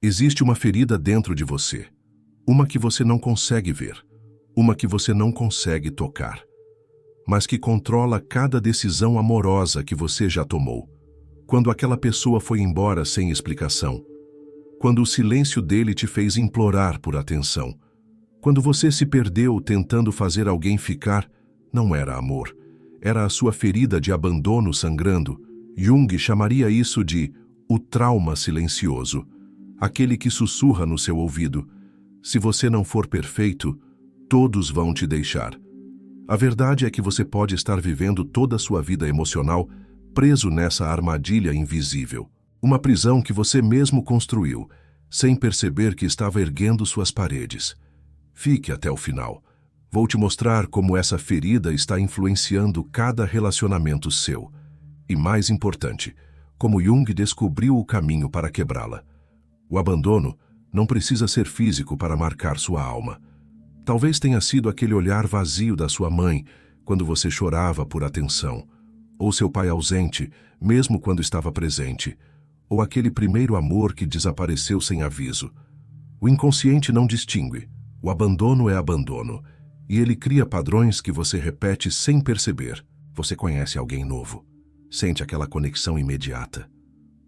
Existe uma ferida dentro de você, uma que você não consegue ver, uma que você não consegue tocar, mas que controla cada decisão amorosa que você já tomou. Quando aquela pessoa foi embora sem explicação, quando o silêncio dele te fez implorar por atenção, quando você se perdeu tentando fazer alguém ficar, não era amor, era a sua ferida de abandono sangrando. Jung chamaria isso de o trauma silencioso, aquele que sussurra no seu ouvido: se você não for perfeito, todos vão te deixar. A verdade é que você pode estar vivendo toda a sua vida emocional preso nessa armadilha invisível, uma prisão que você mesmo construiu, sem perceber que estava erguendo suas paredes. Fique até o final. Vou te mostrar como essa ferida está influenciando cada relacionamento seu. E mais importante, como Jung descobriu o caminho para quebrá-la. O abandono não precisa ser físico para marcar sua alma. Talvez tenha sido aquele olhar vazio da sua mãe quando você chorava por atenção, ou seu pai ausente, mesmo quando estava presente, ou aquele primeiro amor que desapareceu sem aviso. O inconsciente não distingue. O abandono é abandono, e ele cria padrões que você repete sem perceber. Você conhece alguém novo, sente aquela conexão imediata.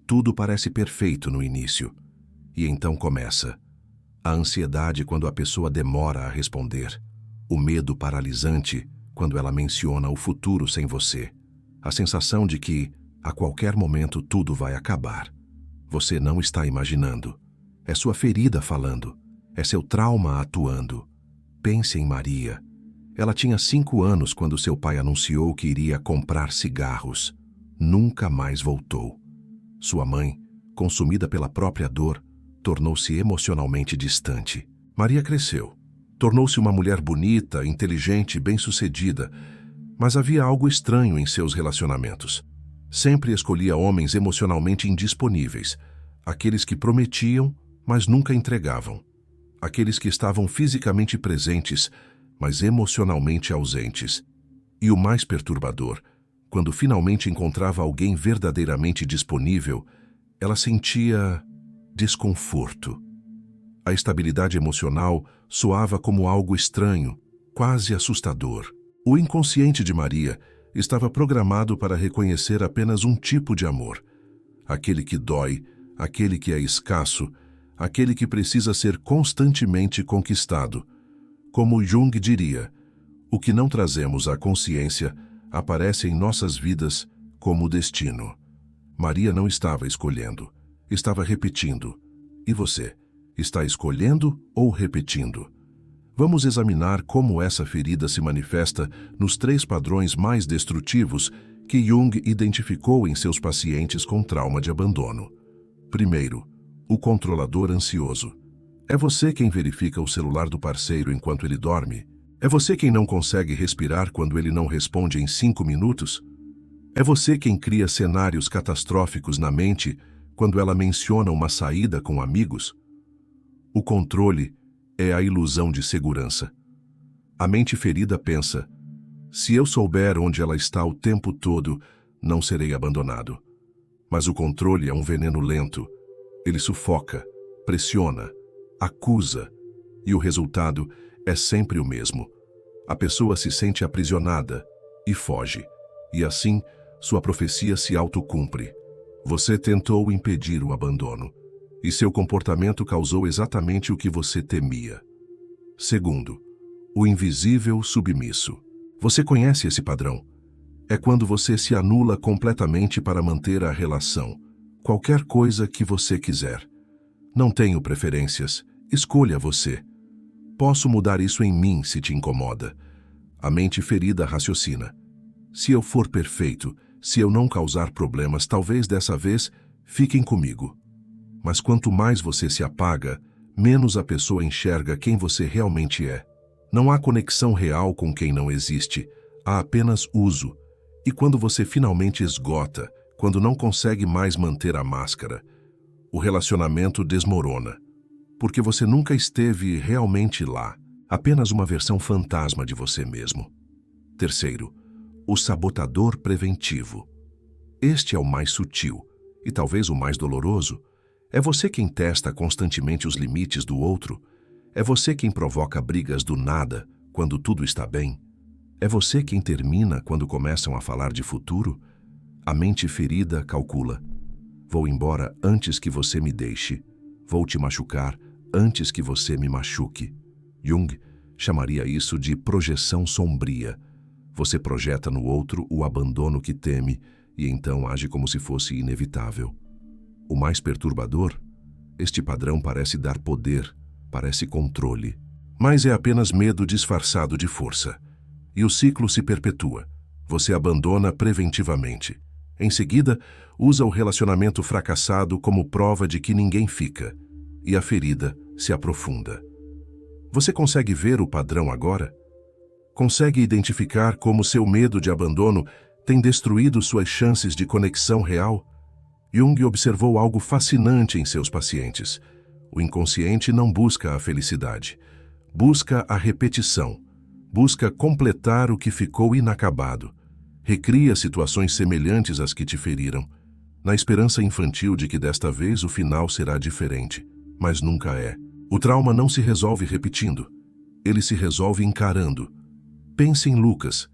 Tudo parece perfeito no início, e então começa a ansiedade quando a pessoa demora a responder, o medo paralisante quando ela menciona o futuro sem você, a sensação de que, a qualquer momento, tudo vai acabar. Você não está imaginando. É sua ferida falando. É seu trauma atuando. Pense em Maria. Ela tinha 5 anos quando seu pai anunciou que iria comprar cigarros. Nunca mais voltou. Sua mãe, consumida pela própria dor, tornou-se emocionalmente distante. Maria cresceu. Tornou-se uma mulher bonita, inteligente, bem-sucedida, mas havia algo estranho em seus relacionamentos. Sempre escolhia homens emocionalmente indisponíveis, aqueles que prometiam, mas nunca entregavam. Aqueles que estavam fisicamente presentes, mas emocionalmente ausentes. E o mais perturbador, quando finalmente encontrava alguém verdadeiramente disponível, ela sentia desconforto. A estabilidade emocional soava como algo estranho, quase assustador. O inconsciente de Maria estava programado para reconhecer apenas um tipo de amor. Aquele que dói, aquele que é escasso, aquele que precisa ser constantemente conquistado. Como Jung diria, o que não trazemos à consciência aparece em nossas vidas como destino. Maria não estava escolhendo, estava repetindo. E você, está escolhendo ou repetindo? Vamos examinar como essa ferida se manifesta nos 3 padrões mais destrutivos que Jung identificou em seus pacientes com trauma de abandono. Primeiro, o controlador ansioso. É você quem verifica o celular do parceiro enquanto ele dorme? É você quem não consegue respirar quando ele não responde em 5 minutos? É você quem cria cenários catastróficos na mente quando ela menciona uma saída com amigos? O controle é a ilusão de segurança. A mente ferida pensa: se eu souber onde ela está o tempo todo, não serei abandonado. Mas o controle é um veneno lento. Ele sufoca, pressiona, acusa, e o resultado é sempre o mesmo. A pessoa se sente aprisionada e foge, e assim sua profecia se autocumpre. Você tentou impedir o abandono, e seu comportamento causou exatamente o que você temia. Segundo, o invisível submisso. Você conhece esse padrão? É quando você se anula completamente para manter a relação, qualquer coisa que você quiser. Não tenho preferências, escolha você. Posso mudar isso em mim se te incomoda. A mente ferida raciocina: se eu for perfeito, se eu não causar problemas, talvez dessa vez fiquem comigo. Mas quanto mais você se apaga, menos a pessoa enxerga quem você realmente é. Não há conexão real com quem não existe, há apenas uso. E quando você finalmente esgota, quando não consegue mais manter a máscara, o relacionamento desmorona. Porque você nunca esteve realmente lá, apenas uma versão fantasma de você mesmo. Terceiro, o sabotador preventivo. Este é o mais sutil, e talvez o mais doloroso. É você quem testa constantemente os limites do outro? É você quem provoca brigas do nada quando tudo está bem? É você quem termina quando começam a falar de futuro? A mente ferida calcula. Vou embora antes que você me deixe. Vou te machucar antes que você me machuque. Jung chamaria isso de projeção sombria. Você projeta no outro o abandono que teme e então age como se fosse inevitável. O mais perturbador? Este padrão parece dar poder, parece controle. Mas é apenas medo disfarçado de força. E o ciclo se perpetua. Você abandona preventivamente. Em seguida, usa o relacionamento fracassado como prova de que ninguém fica. E a ferida se aprofunda. Você consegue ver o padrão agora? Consegue identificar como seu medo de abandono tem destruído suas chances de conexão real? Jung observou algo fascinante em seus pacientes. O inconsciente não busca a felicidade. Busca a repetição. Busca completar o que ficou inacabado. Recria situações semelhantes às que te feriram, na esperança infantil de que desta vez o final será diferente, mas nunca é. O trauma não se resolve repetindo. Ele se resolve encarando. Pense em Lucas.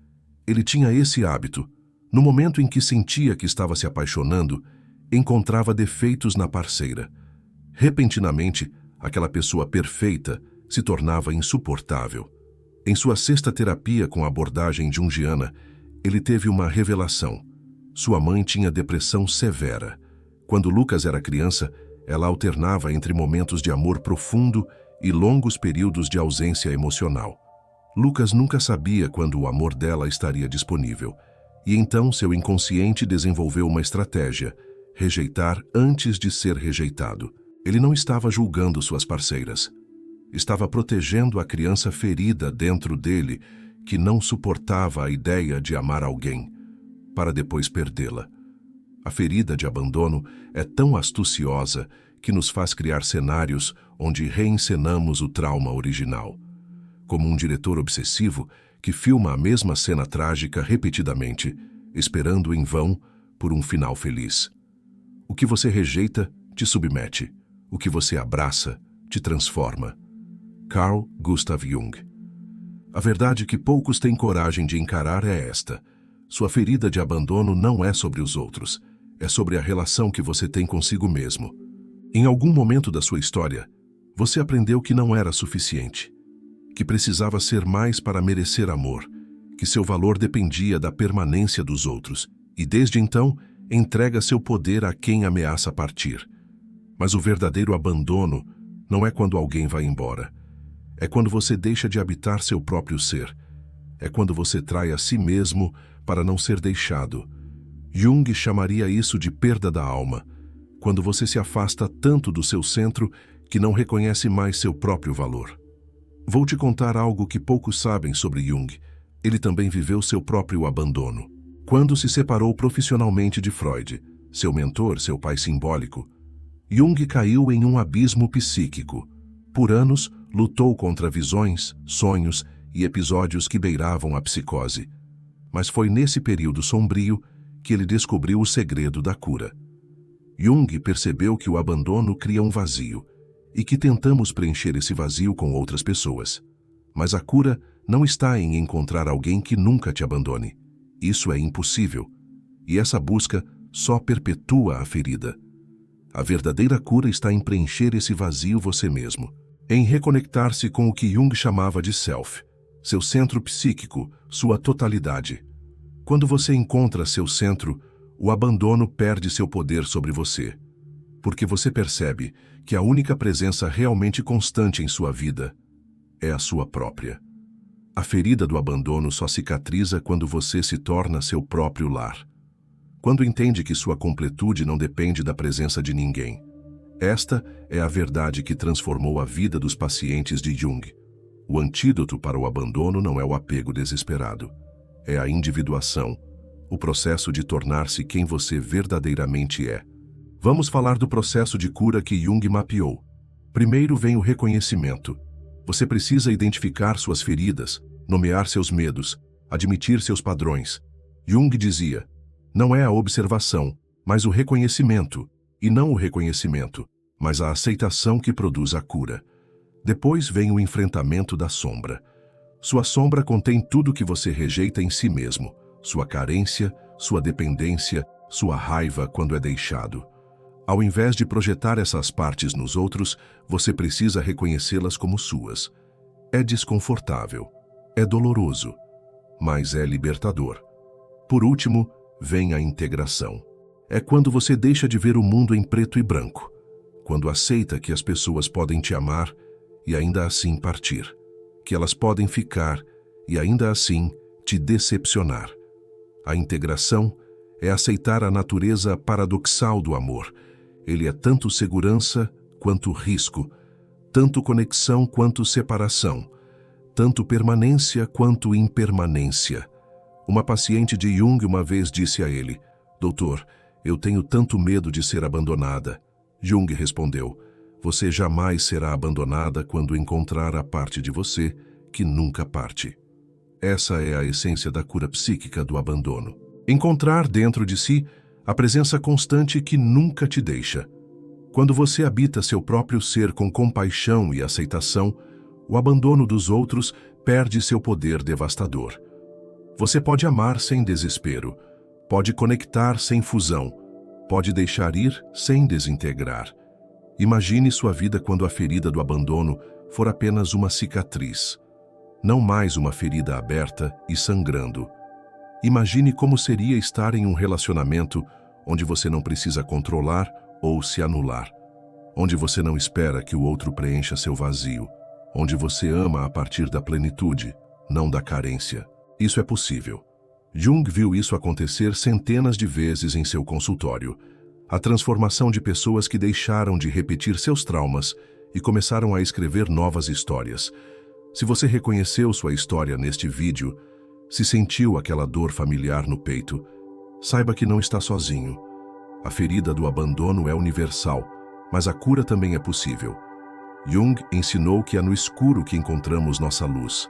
Ele tinha esse hábito. No momento em que sentia que estava se apaixonando, encontrava defeitos na parceira. Repentinamente, aquela pessoa perfeita se tornava insuportável. Em sua sexta terapia com a abordagem junguiana, ele teve uma revelação. Sua mãe tinha depressão severa. Quando Lucas era criança, ela alternava entre momentos de amor profundo e longos períodos de ausência emocional. Lucas nunca sabia quando o amor dela estaria disponível. E então seu inconsciente desenvolveu uma estratégia: rejeitar antes de ser rejeitado. Ele não estava julgando suas parceiras. Estava protegendo a criança ferida dentro dele, que não suportava a ideia de amar alguém, para depois perdê-la. A ferida de abandono é tão astuciosa que nos faz criar cenários onde reencenamos o trauma original. Como um diretor obsessivo que filma a mesma cena trágica repetidamente, esperando em vão por um final feliz. O que você rejeita te submete. O que você abraça te transforma. Carl Gustav Jung. A verdade que poucos têm coragem de encarar é esta: sua ferida de abandono não é sobre os outros, é sobre a relação que você tem consigo mesmo. Em algum momento da sua história, você aprendeu que não era suficiente, que precisava ser mais para merecer amor, que seu valor dependia da permanência dos outros, e desde então entrega seu poder a quem ameaça partir. Mas o verdadeiro abandono não é quando alguém vai embora. É quando você deixa de habitar seu próprio ser. É quando você trai a si mesmo para não ser deixado. Jung chamaria isso de perda da alma, quando você se afasta tanto do seu centro que não reconhece mais seu próprio valor. Vou te contar algo que poucos sabem sobre Jung. Ele também viveu seu próprio abandono. Quando se separou profissionalmente de Freud, seu mentor, seu pai simbólico, Jung caiu em um abismo psíquico. Por anos, lutou contra visões, sonhos e episódios que beiravam a psicose. Mas foi nesse período sombrio que ele descobriu o segredo da cura. Jung percebeu que o abandono cria um vazio e que tentamos preencher esse vazio com outras pessoas. Mas a cura não está em encontrar alguém que nunca te abandone. Isso é impossível. E essa busca só perpetua a ferida. A verdadeira cura está em preencher esse vazio você mesmo, em reconectar-se com o que Jung chamava de self, seu centro psíquico, sua totalidade. Quando você encontra seu centro, o abandono perde seu poder sobre você, porque você percebe que a única presença realmente constante em sua vida é a sua própria. A ferida do abandono só cicatriza quando você se torna seu próprio lar. Quando entende que sua completude não depende da presença de ninguém. Esta é a verdade que transformou a vida dos pacientes de Jung. O antídoto para o abandono não é o apego desesperado. É a individuação, o processo de tornar-se quem você verdadeiramente é. Vamos falar do processo de cura que Jung mapeou. Primeiro vem o reconhecimento. Você precisa identificar suas feridas, nomear seus medos, admitir seus padrões. Jung dizia: não é a observação, mas o reconhecimento, e não o reconhecimento, mas a aceitação que produz a cura. Depois vem o enfrentamento da sombra. Sua sombra contém tudo que você rejeita em si mesmo, sua carência, sua dependência, sua raiva quando é deixado. Ao invés de projetar essas partes nos outros, você precisa reconhecê-las como suas. É desconfortável, é doloroso, mas é libertador. Por último, vem a integração. É quando você deixa de ver o mundo em preto e branco, quando aceita que as pessoas podem te amar e ainda assim partir, que elas podem ficar e ainda assim te decepcionar. A integração é aceitar a natureza paradoxal do amor. Ele é tanto segurança quanto risco, tanto conexão quanto separação, tanto permanência quanto impermanência. Uma paciente de Jung uma vez disse a ele: "Doutor, eu tenho tanto medo de ser abandonada." Jung respondeu: "Você jamais será abandonada quando encontrar a parte de você que nunca parte." Essa é a essência da cura psíquica do abandono. Encontrar dentro de si a presença constante que nunca te deixa. Quando você habita seu próprio ser com compaixão e aceitação, o abandono dos outros perde seu poder devastador. Você pode amar sem desespero, pode conectar sem fusão, pode deixar ir sem desintegrar. Imagine sua vida quando a ferida do abandono for apenas uma cicatriz, não mais uma ferida aberta e sangrando. Imagine como seria estar em um relacionamento onde você não precisa controlar ou se anular, onde você não espera que o outro preencha seu vazio, onde você ama a partir da plenitude, não da carência. Isso é possível. Jung viu isso acontecer centenas de vezes em seu consultório. A transformação de pessoas que deixaram de repetir seus traumas e começaram a escrever novas histórias. Se você reconheceu sua história neste vídeo, se sentiu aquela dor familiar no peito, saiba que não está sozinho. A ferida do abandono é universal, mas a cura também é possível. Jung ensinou que é no escuro que encontramos nossa luz.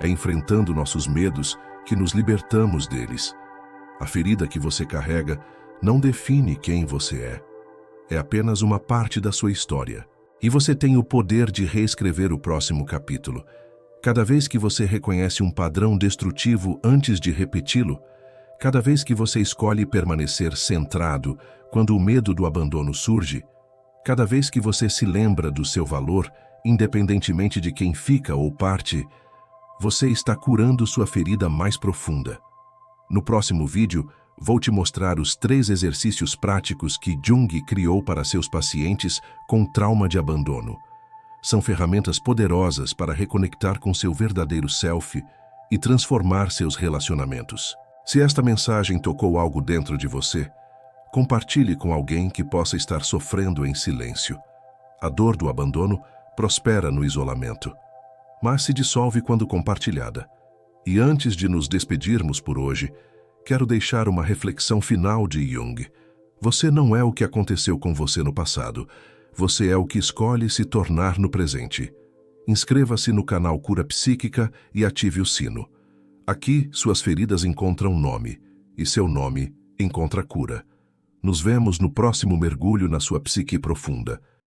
É enfrentando nossos medos que nos libertamos deles. A ferida que você carrega não define quem você é. É apenas uma parte da sua história. E você tem o poder de reescrever o próximo capítulo. Cada vez que você reconhece um padrão destrutivo antes de repeti-lo, cada vez que você escolhe permanecer centrado quando o medo do abandono surge, cada vez que você se lembra do seu valor, independentemente de quem fica ou parte, você está curando sua ferida mais profunda. No próximo vídeo, vou te mostrar os 3 exercícios práticos que Jung criou para seus pacientes com trauma de abandono. São ferramentas poderosas para reconectar com seu verdadeiro self e transformar seus relacionamentos. Se esta mensagem tocou algo dentro de você, compartilhe com alguém que possa estar sofrendo em silêncio. A dor do abandono prospera no isolamento, mas se dissolve quando compartilhada. E antes de nos despedirmos por hoje, quero deixar uma reflexão final de Jung. Você não é o que aconteceu com você no passado. Você é o que escolhe se tornar no presente. Inscreva-se no canal Cura Psíquica e ative o sino. Aqui, suas feridas encontram nome, e seu nome encontra cura. Nos vemos no próximo mergulho na sua psique profunda.